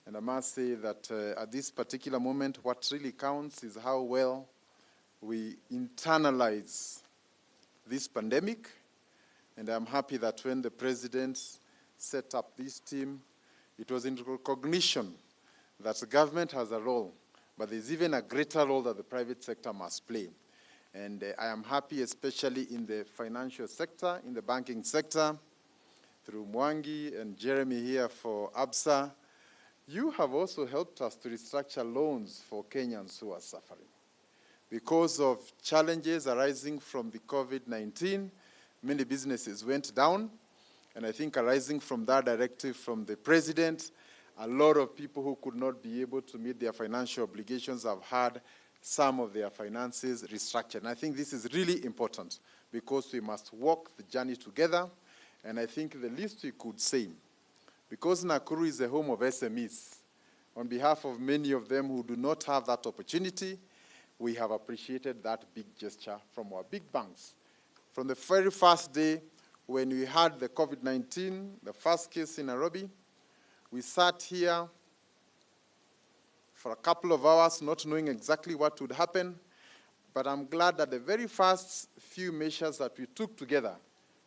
And I must say that at this particular moment, what really counts is how well we internalize this pandemic. And I'm happy that when the president set up this team, it was in recognition that the government has a role, but there's even a greater role that the private sector must play. And I am happy, especially in the financial sector, in the banking sector, through Mwangi and Jeremy here for ABSA. You have also helped us to restructure loans for Kenyans who are suffering. Because of challenges arising from the COVID-19, many businesses went down, and I think arising from that directive from the president, a lot of people who could not be able to meet their financial obligations have had some of their finances restructured. And I think this is really important because we must walk the journey together. And I think the least we could say, because Nakuru is the home of SMEs, on behalf of many of them who do not have that opportunity, we have appreciated that big gesture from our big banks. From the very first day when we had the COVID-19, the first case in Nairobi, we sat here for a couple of hours not knowing exactly what would happen, but I'm glad that the very first few measures that we took together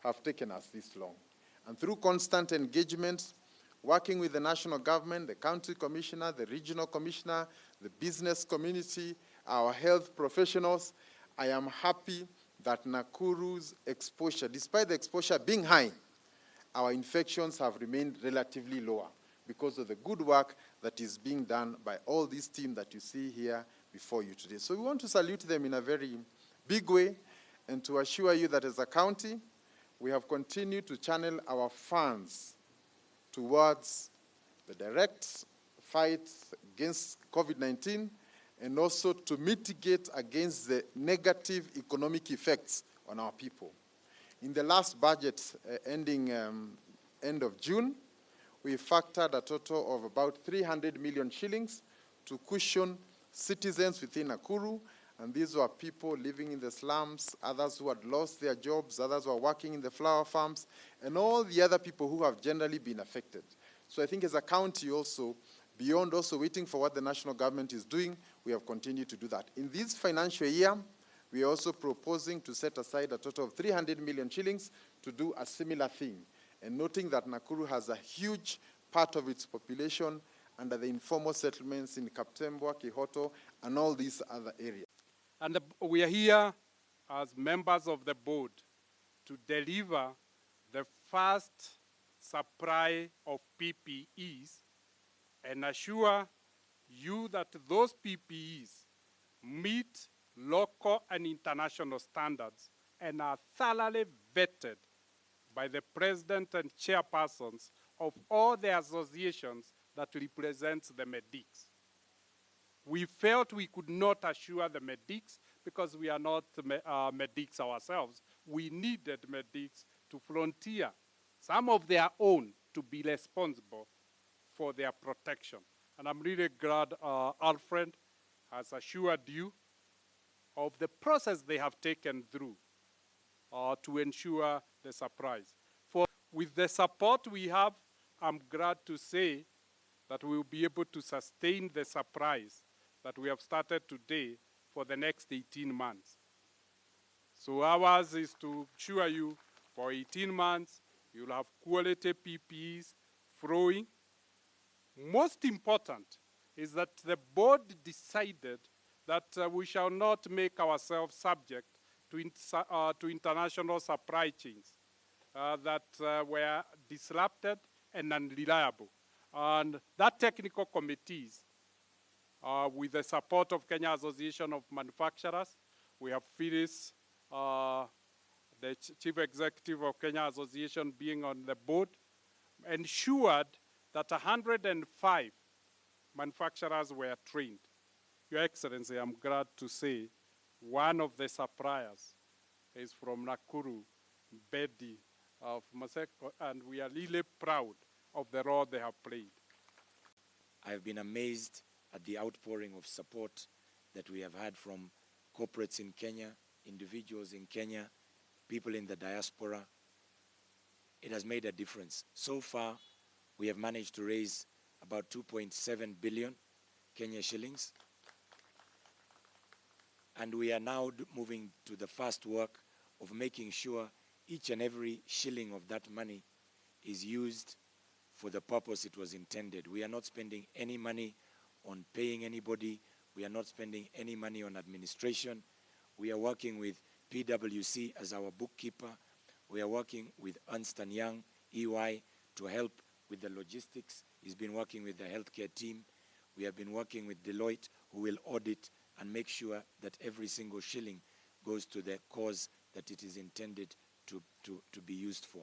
have taken us this long. And through constant engagement, working with the national government, the county commissioner, the regional commissioner, the business community, our health professionals, I am happy that Nakuru's exposure, despite the exposure being high, our infections have remained relatively lower because of the good work that is being done by all this team that you see here before you today. So we want to salute them in a very big way and to assure you that as a county, we have continued to channel our funds towards the direct fight against COVID-19 and also to mitigate against the negative economic effects on our people. In the last budget ending end of June, we factored a total of about 300 million shillings to cushion citizens within Nakuru, and these were people living in the slums, others who had lost their jobs, others who are working in the flower farms, and all the other people who have generally been affected. So I think as a county also, beyond also waiting for what the national government is doing, we have continued to do that. In this financial year, we are also proposing to set aside a total of 300 million shillings to do a similar thing. And noting that Nakuru has a huge part of its population under the informal settlements in Kaptembwa, Kihoto, and all these other areas. And we are here as members of the board to deliver the first supply of PPEs and assure you that those PPEs meet local and international standards and are thoroughly vetted by the president and chairpersons of all the associations that represent the medics. We felt we could not assure the medics because we are not medics ourselves. We needed medics to volunteer, some of their own, to be responsible for their protection. And I'm really glad Alfred has assured you of the process they have taken through to ensure the surprise. With the support we have, I'm glad to say that we will be able to sustain the surprise that we have started today for the next 18 months. So ours is to assure you for 18 months, you'll have quality PPEs flowing. Most important is that the board decided that we shall not make ourselves subject to international supply chains that were disrupted and unreliable. And that technical committees, with the support of Kenya Association of Manufacturers, we have Phyllis, the Chief Executive of Kenya Association being on the board, ensured that 105 manufacturers were trained. Your Excellency, I'm glad to say one of the suppliers is from Nakuru, Bedi of Maseko, and we are really proud of the role they have played. I have been amazed at the outpouring of support that we have had from corporates in Kenya, individuals in Kenya, people in the diaspora. It has made a difference. So far, we have managed to raise about 2.7 billion Kenya shillings. And we are now moving to the fast work of making sure each and every shilling of that money is used for the purpose it was intended. We are not spending any money on paying anybody. We are not spending any money on administration. We are working with PwC as our bookkeeper. We are working with Ernst & Young, EY, to help with the logistics. He's been working with the healthcare team. We have been working with Deloitte, who will audit and make sure that every single shilling goes to the cause that it is intended to be used for.